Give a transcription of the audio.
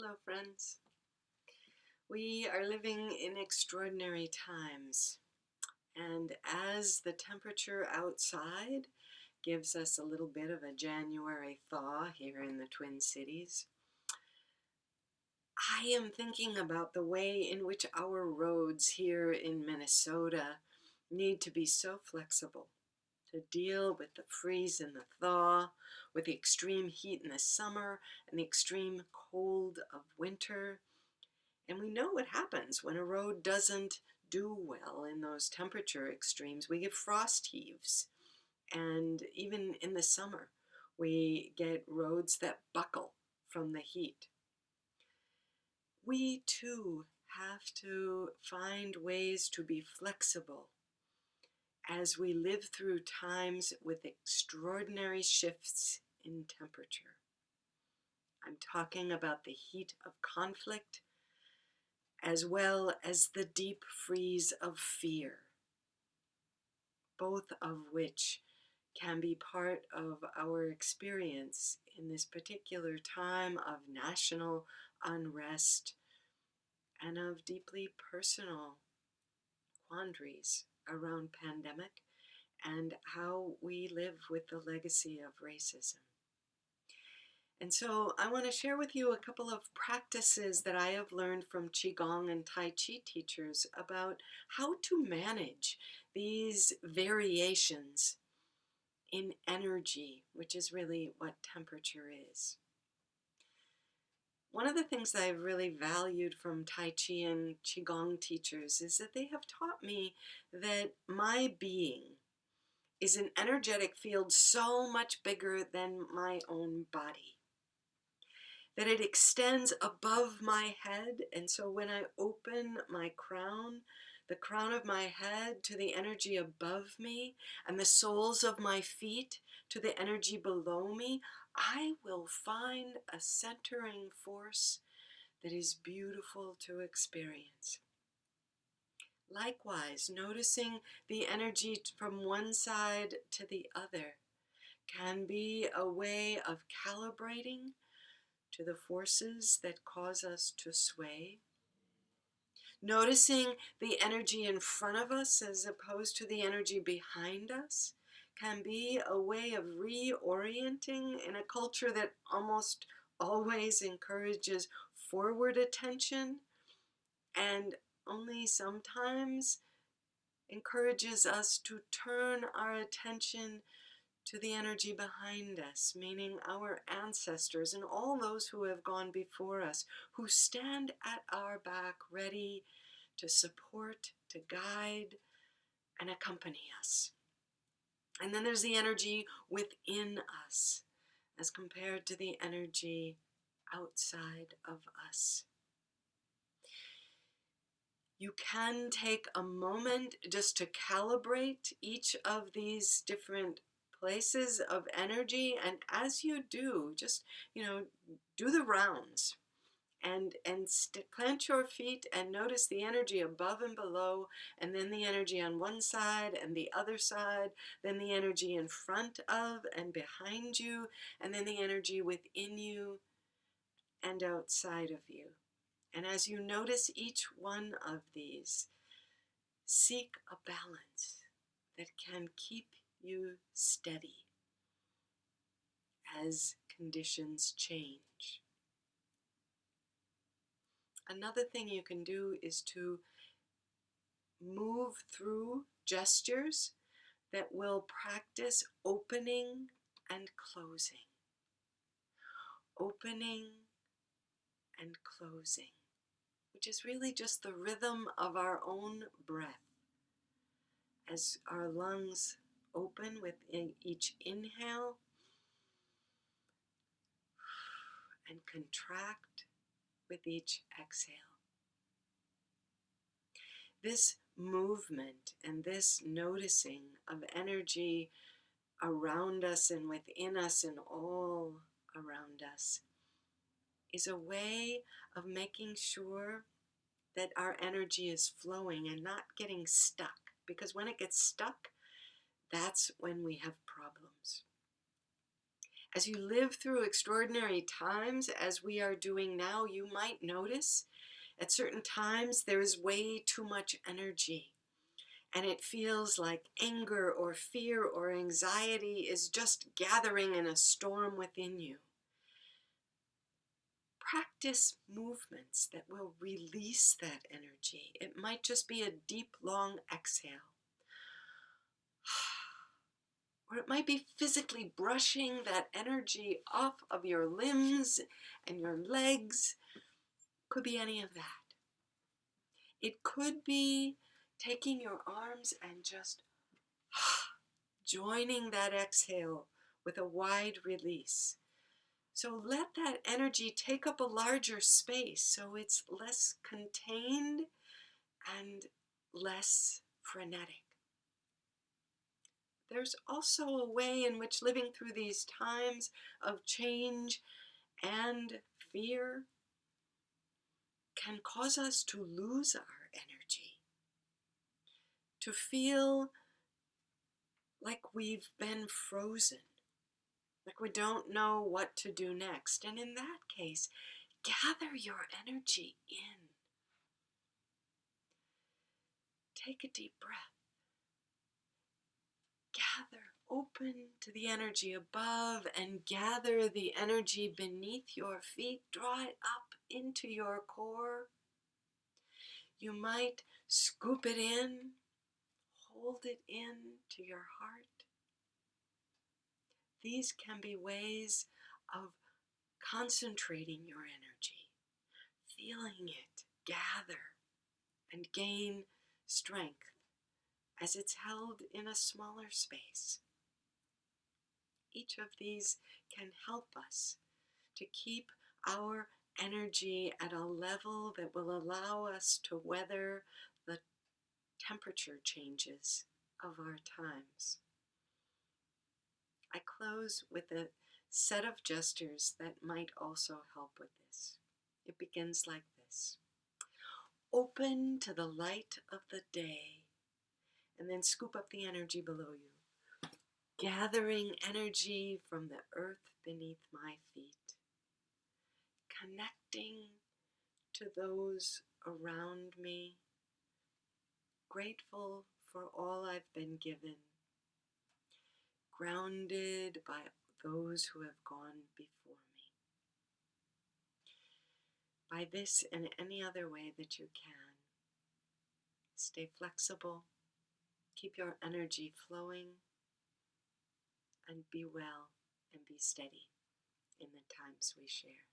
Hello, friends. We are living in extraordinary times, and as the temperature outside gives us a little bit of a January thaw here in the Twin Cities, I am thinking about the way in which our roads here in Minnesota need to be so flexible to deal with the freeze and the thaw, with the extreme heat in the summer and the extreme cold of winter. And we know what happens when a road doesn't do well in those temperature extremes. We get frost heaves. And even in the summer, we get roads that buckle from the heat. We too have to find ways to be flexible as we live through times with extraordinary shifts in temperature. I'm talking about the heat of conflict, as well as the deep freeze of fear, both of which can be part of our experience in this particular time of national unrest and of deeply personal quandaries around pandemic and how we live with the legacy of racism. And so I want to share with you a couple of practices that I have learned from Qigong and Tai Chi teachers about how to manage these variations in energy, which is really what temperature is. One of the things that I've really valued from Tai Chi and Qigong teachers is that they have taught me that my being is an energetic field so much bigger than my own body, that it extends above my head. And so when I open my crown, the crown of my head to the energy above me, and the soles of my feet to the energy below me, I will find a centering force that is beautiful to experience. Likewise, noticing the energy from one side to the other can be a way of calibrating to the forces that cause us to sway. Noticing the energy in front of us as opposed to the energy behind us can be a way of reorienting in a culture that almost always encourages forward attention and only sometimes encourages us to turn our attention to the energy behind us, meaning our ancestors and all those who have gone before us, who stand at our back ready to support, to guide, and accompany us. And then there's the energy within us as compared to the energy outside of us. You can take a moment just to calibrate each of these different places of energy, and as you do, just do the rounds and plant your feet and notice the energy above and below, and then the energy on one side and the other side, then the energy in front of and behind you, and then the energy within you and outside of you. And as you notice each one of these, seek a balance that can keep you steady as conditions change. Another thing you can do is to move through gestures that will practice opening and closing. Opening and closing, which is really just the rhythm of our own breath. As our lungs open with each inhale and contract with each exhale. This movement and this noticing of energy around us and within us and all around us is a way of making sure that our energy is flowing and not getting stuck. Because when it gets stuck, that's when we have problems. As you live through extraordinary times, as we are doing now, you might notice at certain times there is way too much energy, and it feels like anger or fear or anxiety is just gathering in a storm within you. Practice movements that will release that energy. It might just be a deep, long exhale. Or it might be physically brushing that energy off of your limbs and your legs. Could be any of that. It could be taking your arms and just joining that exhale with a wide release. So let that energy take up a larger space so it's less contained and less frenetic. There's also a way in which living through these times of change and fear can cause us to lose our energy, to feel like we've been frozen, like we don't know what to do next. And in that case, gather your energy in. Take a deep breath. Gather, open to the energy above and gather the energy beneath your feet. Draw it up into your core. You might scoop it in, hold it in to your heart. These can be ways of concentrating your energy, feeling it gather and gain strength as it's held in a smaller space. Each of these can help us to keep our energy at a level that will allow us to weather the temperature changes of our times. I close with a set of gestures that might also help with this. It begins like this. Open to the light of the day, and then scoop up the energy below you, gathering energy from the earth beneath my feet, connecting to those around me, grateful for all I've been given, grounded by those who have gone before me. By this and any other way that you can, stay flexible, keep your energy flowing, and be well and be steady in the times we share.